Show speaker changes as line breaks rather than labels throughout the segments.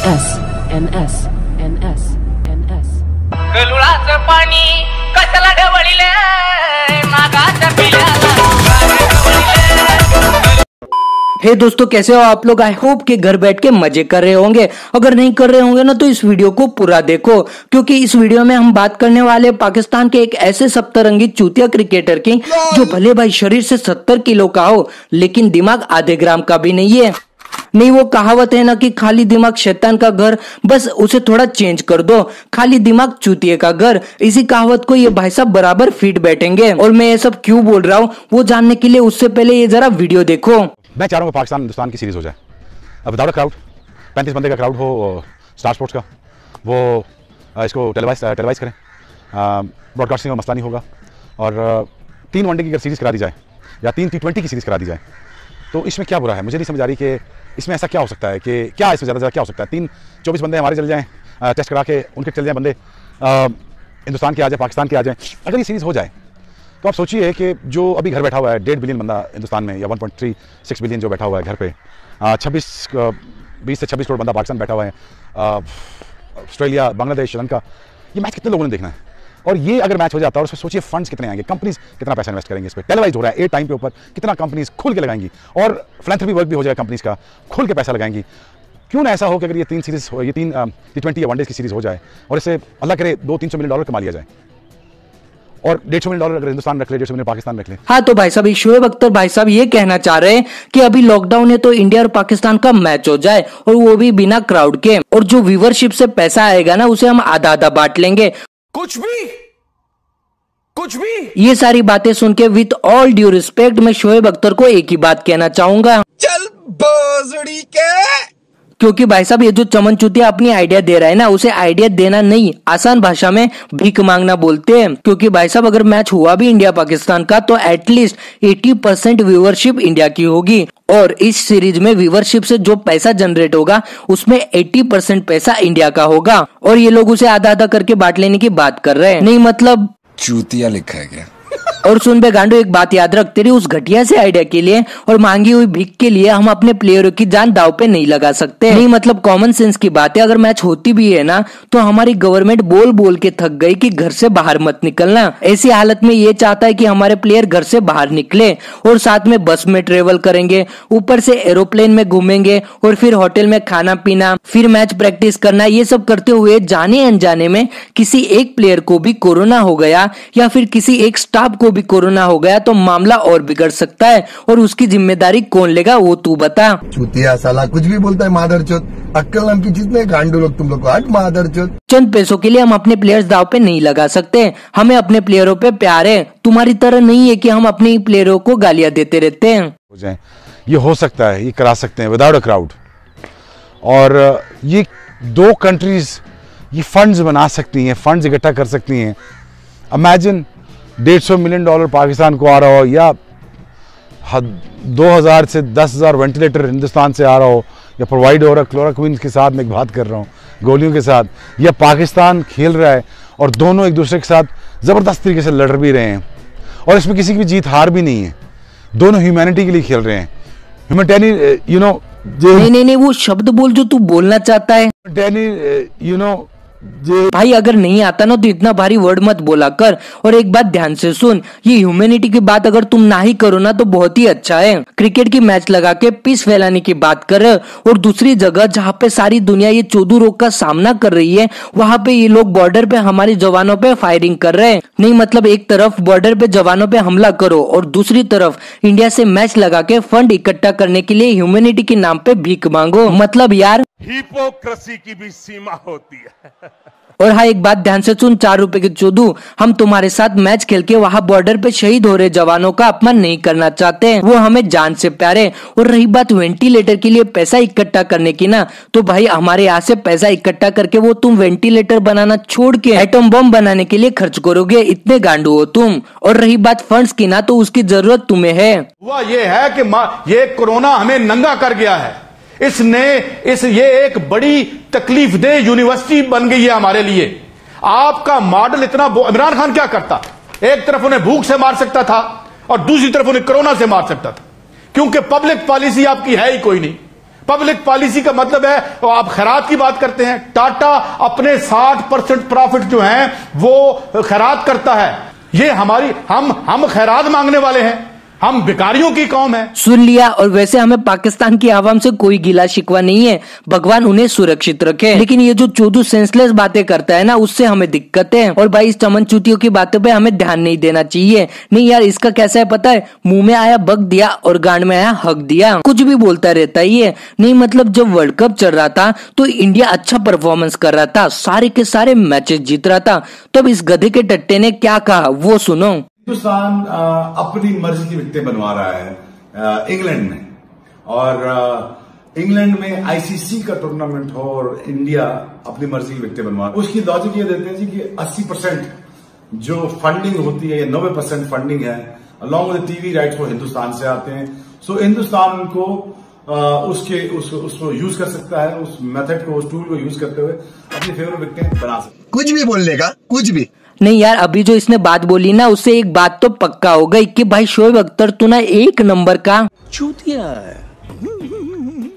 NS NS NS NS
गलुळाचं पाणी कशाला ढवळीले नागाच्या पिल्याला
हे दोस्तों, कैसे हो आप लोग। आई होप कि घर बैठ के मजे कर रहे होंगे। अगर नहीं कर रहे होंगे ना तो इस वीडियो को पूरा देखो, क्योंकि इस वीडियो में हम बात करने वाले पाकिस्तान के एक ऐसे सप्तरंगी चूतिया क्रिकेटर की जो भले भाई शरीर से 70 किलो का हो लेकिन दिमाग आधे ग्राम का भी नहीं है। नहीं, वो कहावत है ना कि खाली दिमाग शैतान का घर, बस उसे थोड़ा चेंज कर दो, खाली दिमाग चूतिए का घर। इसी कहावत को ये भाई साहब बराबर फिट बैठेंगे। और मैं ये सब क्यों बोल रहा हूँ वो जानने के लिए उससे पहले ये जरा वीडियो देखो।
मैं चाह रहा हूँ पाकिस्तान हिंदुस्तान की सीरीज हो जाए, विदाउट क्राउड, 35 बंदे का क्राउड हो स्टार स्पोर्ट्स का, वो इसको टेलीवाइज करें, ब्रॉडकास्टिंग का मसला नहीं होगा। और 3 वनडे की अगर सीरीज़ करा दी जाए या 3 T20 की सीरीज़ करा दी जाए तो इसमें क्या बुरा है। मुझे नहीं समझ आ रही कि इसमें ऐसा क्या हो सकता है, कि क्या इसमें ज़्यादा क्या हो सकता है। 24 बंदे हमारे चले जाएँ, टेस्ट करा के उनके चले जाएँ बंदे, हिंदुस्तान के आ जाए, पाकिस्तान के आ जाएँ। अगर ये सीरीज़ हो जाए तो आप सोचिए कि जो अभी घर बैठा हुआ है 1.5 बिलियन बंदा हिंदुस्तान में, या 1.36 बिलियन जो बैठा हुआ है घर पे, 20 से 26 करोड़ बंदा पाकिस्तान बैठा हुआ है, ऑस्ट्रेलिया, बांग्लादेश, श्रीलंका, ये मैच कितने लोगों ने देखना है। और ये अगर मैच हो जाता है और उसमें सोचिए फंड्स कितने आएंगे, कंपनीज कितना पैसा इन्वेस्ट करेंगे इस पर। टेलीवाइज हो रहा है, ए टाइम के ऊपर, कितना कंपनीज खुल के लगाएंगी और फिलैंथ्रोपी वर्क भी हो जाएगा कंपनीज का, खुल के पैसा लगाएंगी। क्यों ना ऐसा हो कि अगर ये 3 सीरीज हो, ये 3 T20 या वनडेज की सीरीज हो जाए और इससे अल्लाह करे $200-300 मिलियन कमा लिया जाए, और $150 मिलियन अगर हिंदुस्तान रख ले, 150 मिलियन पाकिस्तान रख ले।
हाँ, तो भाई साहब शोएब अख्तर भाई साहब ये कहना चाह रहे हैं कि अभी लॉकडाउन है तो इंडिया और पाकिस्तान का मैच हो जाए, और वो भी बिना क्राउड के, और जो व्यूवरशिप से पैसा आएगा ना उसे हम आधा आधा बांट लेंगे। कुछ भी ये सारी बातें सुन के विद ऑल ड्यू रिस्पेक्ट मैं शोएब अख्तर को एक ही बात कहना चाहूंगा, चल भोसड़ी के। क्योंकि भाई साहब ये जो चमन चूतिया अपनी आइडिया दे रहा है ना, उसे आइडिया देना नहीं, आसान भाषा में भीख मांगना बोलते हैं। क्योंकि भाई साहब अगर मैच हुआ भी इंडिया पाकिस्तान का तो एटलीस्ट 80% व्यूवरशिप इंडिया की होगी, और इस सीरीज में व्यूवरशिप से जो पैसा जनरेट होगा उसमें 80% पैसा इंडिया का होगा, और ये लोग उसे आधा आधा करके बांट लेने की बात कर रहे हैं। नहीं मतलब
चूतिया लिखा है क्या?
और सुन बे गांडो, एक बात याद रख, तेरी उस घटिया से आइडिया के लिए और मांगी हुई भीख के लिए हम अपने प्लेयरों की जान दांव पे नहीं लगा सकते। नहीं मतलब कॉमन सेंस की बात है, अगर मैच होती भी है ना तो हमारी गवर्नमेंट बोल बोल के थक गई कि घर से बाहर मत निकलना। ऐसी हालत में ये चाहता है कि हमारे प्लेयर घर से बाहर निकले और साथ में बस में ट्रेवल करेंगे, ऊपर से एरोप्लेन में घूमेंगे, और फिर होटल में खाना पीना, फिर मैच प्रैक्टिस करना। ये सब करते हुए जाने अनजाने में किसी एक प्लेयर को भी कोरोना हो गया या फिर किसी एक स्टाफ को भी कोरोना हो गया तो मामला और बिगड़ सकता है, और उसकी जिम्मेदारी कौन लेगा वो तू बता।
चूतिया साला कुछ भी बोलता है, मादरचोद। अक्ल नाम की चीज नहीं, गांडू लोग तुम लोग को, हट मादरचोद।
चंद पैसों के लिए हम अपने प्लेयर्स दाव पे नहीं लगा सकते, हमें अपने प्लेयरों पे प्यार है। तुम्हारी तरह नहीं है कि हम अपने प्लेयरों को गालियां देते रहते हैं।
ये हो सकता है, ये करा सकते हैं विदाउट अ क्राउड, और ये 2 कंट्रीज ये फंड्स बना सकती हैं, फंड्स इकट्ठा कर सकती हैं। इमेजिन $150 मिलियन पाकिस्तान को आ रहा हो, या 2000 से 10,000 वेंटिलेटर हिंदुस्तान से आ रहा हो, या प्रोवाइड हो रहा क्लोरोक्विन के साथ, मैं एक बात कर रहा हूँ, गोलियों के साथ, या पाकिस्तान खेल रहा है और दोनों एक दूसरे के साथ ज़बरदस्त तरीके से लड़ भी रहे हैं, और इसमें किसी की भी जीत हार भी नहीं है, दोनों ह्यूमैनिटी के लिए खेल रहे हैं। ह्यूमैनिटेरियन
नहीं वो शब्द बोल जो तू बोलना चाहता है। भाई अगर नहीं आता ना तो इतना भारी वर्ड मत बोला कर, और एक बात ध्यान से सुन, ये ह्यूमैनिटी की बात अगर तुम ना ही करो ना तो बहुत ही अच्छा है। क्रिकेट की मैच लगा के पीस फैलाने की बात कर रहे, और दूसरी जगह जहाँ पे सारी दुनिया ये 14 रोग का सामना कर रही है वहाँ पे ये लोग बॉर्डर पे हमारे जवानों पे फायरिंग कर रहे हैं। नहीं मतलब एक तरफ बॉर्डर पे जवानों पे हमला करो और दूसरी तरफ इंडिया से मैच लगा के फंड इकट्ठा करने के लिए ह्यूमैनिटी के नाम पे भीख मांगो। मतलब यार
हिपोक्रेसी की भी सीमा होती है।
और हाँ एक बात ध्यान से सुन, 4 रुपए के चोदू, हम तुम्हारे साथ मैच खेल के वहाँ बॉर्डर पे शहीद हो रहे जवानों का अपमान नहीं करना चाहते हैं, वो हमें जान से प्यारे। और रही बात वेंटिलेटर के लिए पैसा इकट्ठा करने की ना, तो भाई हमारे यहाँ से पैसा इकट्ठा करके वो तुम वेंटिलेटर बनाना छोड़ के एटम बम बनाने के लिए खर्च करोगे, इतने गांडू हो तुम। और रही बात फंड्स की ना, तो उसकी जरूरत तुम्हें है।
हुआ ये है कि ये कोरोना हमें नंगा कर गया है, ये एक बड़ी तकलीफ दे यूनिवर्सिटी बन गई है हमारे लिए। आपका मॉडल इतना, इमरान खान क्या करता, एक तरफ उन्हें भूख से मार सकता था और दूसरी तरफ उन्हें कोरोना से मार सकता था, क्योंकि पब्लिक पॉलिसी आपकी है ही कोई नहीं। पब्लिक पॉलिसी का मतलब है, तो आप खैरात की बात करते हैं, टाटा अपने 60% प्रॉफिट जो है वो खैरात करता है। ये हमारी हम खैरात मांगने वाले हैं, हम भिखारियों की कौम है।
सुन लिया। और वैसे हमें पाकिस्तान की आवाम से कोई गिला शिकवा नहीं है, भगवान उन्हें सुरक्षित रखे। लेकिन ये जो चोदू सेंसलेस बातें करता है ना, उससे हमें दिक्कत है। और भाई इस चमन चूतियों की बातों पे हमें ध्यान नहीं देना चाहिए। नहीं यार, इसका कैसा है पता है, मुंह में आया बक दिया और गांड में आया हक दिया, कुछ भी बोलता रहता ही है। नहीं मतलब जब वर्ल्ड कप चल रहा था तो इंडिया अच्छा परफॉर्मेंस कर रहा था, सारे के सारे मैचेस जीत रहा था, तब इस गधे के टट्टे ने क्या कहा वो सुनो।
हिंदुस्तान अपनी मर्जी की विकेटें बनवा रहा है इंग्लैंड में, और इंग्लैंड में आईसीसी का टूर्नामेंट हो और इंडिया अपनी मर्जी की विकेटें बनवा, उसकी लॉजिक ये देते हैं जी कि 80% जो फंडिंग होती है, 90% फंडिंग है अलॉन्ग विद टीवी राइट्स वो हिंदुस्तान से आते हैं। सो हिंदुस्तान उनको उसको यूज कर सकता है, उस मेथड को, उस टूल को यूज करते हुए अपनी फेवरेट विकेटें बना सकता है।
कुछ भी बोलने का, कुछ भी
नहीं यार, अभी जो इसने बात बोली ना, उससे एक बात तो पक्का हो गई कि भाई शोएब अख्तर तू ना एक नंबर का चूतिया है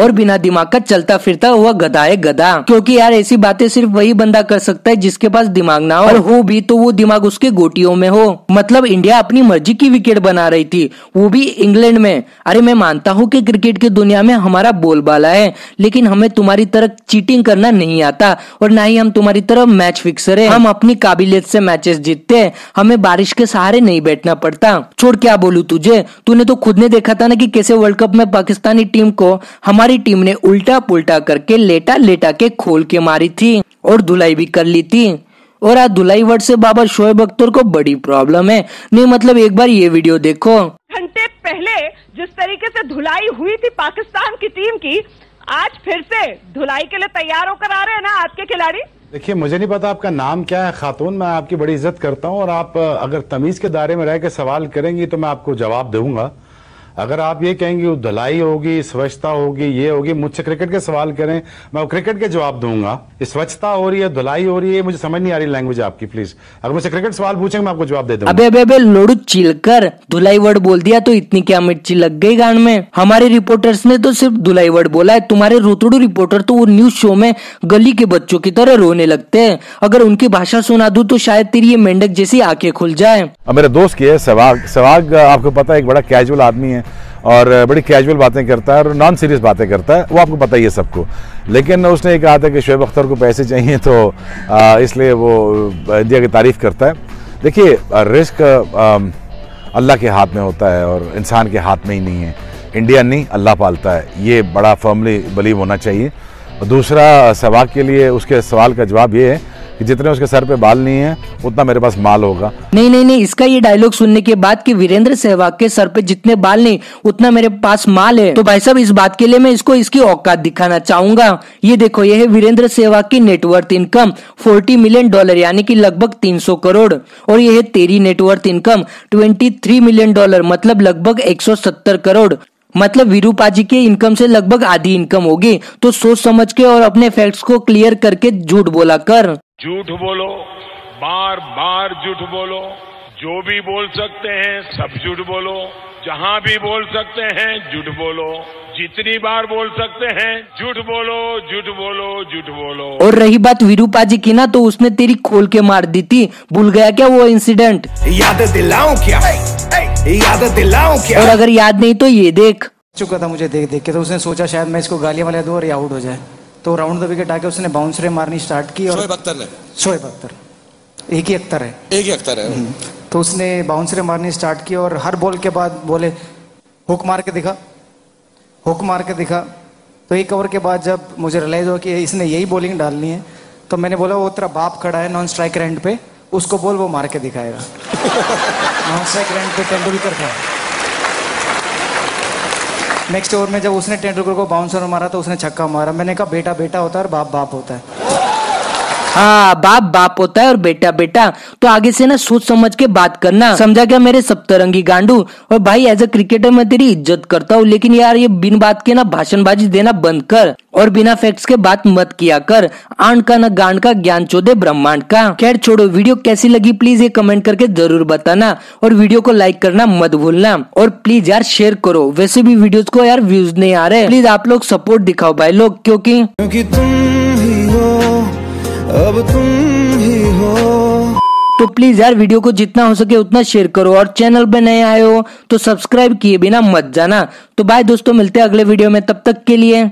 और बिना दिमाग का चलता फिरता हुआ गधा है, गधा। क्योंकि यार ऐसी बातें सिर्फ वही बंदा कर सकता है जिसके पास दिमाग ना हो, और हो भी तो वो दिमाग उसके गोटियों में हो। मतलब इंडिया अपनी मर्जी की विकेट बना रही थी, वो भी इंग्लैंड में। अरे मैं मानता हूँ कि क्रिकेट की दुनिया में हमारा बोलबाला है, लेकिन हमें तुम्हारी तरह चीटिंग करना नहीं आता, और ना ही हम तुम्हारी तरह मैच फिक्सर है। हम अपनी काबिलियत से मैचेस जीतते हैं, हमें बारिश के सहारे नहीं बैठना पड़ता। छोड़, क्या बोलूं तुझे, तूने तो खुद ने देखा था ना कि कैसे वर्ल्ड कप में पाकिस्तानी टीम को हमारी टीम ने उल्टा पुल्टा करके लेटा लेटा के खोल के मारी थी और धुलाई भी कर ली थी। और आज धुलाई वर्ड से बाबा शोएब अख्तर को बड़ी प्रॉब्लम है। नहीं मतलब एक बार ये वीडियो देखो।
घंटे पहले जिस तरीके से धुलाई हुई थी पाकिस्तान की टीम की, आज फिर से धुलाई के लिए तैयार होकर आ रहे हैं ना आज के खिलाड़ी।
देखिए, मुझे नहीं पता आपका नाम क्या है खातून, मैं आपकी बड़ी इज्जत करता हूं, और आप अगर तमीज के दायरे में रह के सवाल करेंगी तो मैं आपको जवाब दूंगा। अगर आप ये कहेंगे धुलाई होगी, स्वच्छता होगी, ये होगी, मुझसे क्रिकेट के सवाल करें, मैं क्रिकेट के जवाब दूंगा। स्वच्छता हो रही है, धुलाई हो रही है, मुझे समझ नहीं आ रही लैंग्वेज आपकी, प्लीज अगर मुझसे क्रिकेट सवाल पूछेंगे मैं आपको जवाब दे दूंगा।
अबे लोडू चिल कर, धुलाई वर्ड बोल दिया तो इतनी क्या मिर्ची लग गई गांड में। हमारे रिपोर्टर्स ने तो सिर्फ धुलाई वर्ड बोला है, तुम्हारे रोतड़ू रिपोर्टर तो वो न्यूज शो में गली के बच्चों की तरह रोने लगते हैं। अगर उनकी भाषा सुना दूं तो शायद तेरी ये मेंढक जैसी आंखें खुल जाए।
मेरे दोस्त की है सहवाग, आपको पता है एक बड़ा कैजुअल आदमी है और बड़ी कैजुअल बातें करता है और नॉन सीरियस बातें करता है, वो आपको पता ही है सबको। लेकिन उसने ये कहा था कि शोएब अख्तर को पैसे चाहिए, तो इसलिए वो इंडिया की तारीफ करता है। देखिए, रिस्क अल्लाह के हाथ में होता है और इंसान के हाथ में ही नहीं है। इंडिया नहीं, अल्लाह पालता है, ये बड़ा फर्मली बिलीव होना चाहिए। और दूसरा, सहवाग के लिए उसके सवाल का जवाब ये है कि जितने उसके सर पे बाल नहीं है उतना मेरे पास माल होगा।
नहीं, इसका ये डायलॉग सुनने के बाद कि वीरेंद्र सहवाग के सर पे जितने बाल नहीं उतना मेरे पास माल है, तो भाई साहब इस बात के लिए मैं इसको इसकी औकात दिखाना चाहूंगा। ये देखो, ये है वीरेंद्र सहवाग की नेटवर्थ इनकम $40 मिलियन यानी कि लगभग 300 करोड़, और ये है तेरी नेटवर्थ इनकम $23 मिलियन मतलब लगभग 170 करोड़। मतलब वीरू पाजी के इनकम से लगभग आधी इनकम होगी। तो सोच समझ के और अपने फैक्ट्स को क्लियर करके झूठ बोला कर।
झूठ बोलो, बार बार झूठ बोलो, जो भी बोल सकते हैं सब झूठ बोलो, जहां भी बोल सकते हैं झूठ बोलो, जितनी बार बोल सकते हैं झूठ बोलो, झूठ बोलो, झूठ बोलो।
और रही बात वीरू पाजी की ना, तो उसने तेरी खोल के मार दी थी, भूल गया क्या वो इंसिडेंट?
याद दिलाऊं क्या, याद दिलाऊं क्या?
और अगर याद नहीं तो ये देख।
चुका था मुझे देख देख के, तो उसने सोचा शायद मैं इसको गालियां वाले दूं और ये आउट हो जाए, तो राउंड द विकेट आके उसने बाउंसरे मारनी स्टार्ट की। और शोएब अख्तर एक ही अख्तर है, तो उसने बाउंसरे मारनी स्टार्ट की और हर बॉल के बाद बोले हुक मार के दिखा, हुक मार के दिखा। तो एक ओवर के बाद जब मुझे रियलाइज हुआ कि इसने यही बॉलिंग डालनी है, तो मैंने बोला वो तेरा बाप खड़ा है नॉन स्ट्राइक एंड पे, उसको बोल वो मार के दिखाएगा। नॉन स्ट्राइक एंड पे तेंदुलकर था। नेक्स्ट ओवर में जब उसने तेंदुलकर को बाउंसर मारा तो उसने छक्का मारा। मैंने कहा बेटा बेटा होता है और बाप बाप होता है।
हाँ, बाप बाप होता है और बेटा बेटा, तो आगे से ना सोच समझ के बात करना, समझा क्या मेरे सप्तरंगी गांडू। और भाई एज अ क्रिकेटर मैं तेरी इज्जत करता हूँ, लेकिन यार ये बिन बात के ना भाषणबाजी देना बंद कर और बिना फैक्ट्स के बात मत किया कर। आंड का न गांड का ज्ञान चोदे ब्रह्मांड का। खैर छोड़ो, वीडियो कैसी लगी प्लीज ये कमेंट करके जरूर बताना और वीडियो को लाइक करना मत भूलना और प्लीज यार शेयर करो। वैसे भी वीडियोस को यार व्यूज नहीं आ रहे, प्लीज आप लोग सपोर्ट दिखाओ भाई लोग, क्योंकि
तुम ही हो, अब तुम ही हो।
तो प्लीज यार वीडियो को जितना हो सके उतना शेयर करो और चैनल पे नए आए हो तो सब्सक्राइब किए बिना मत जाना। तो बाय दोस्तों, मिलते हैं अगले वीडियो में, तब तक के लिए।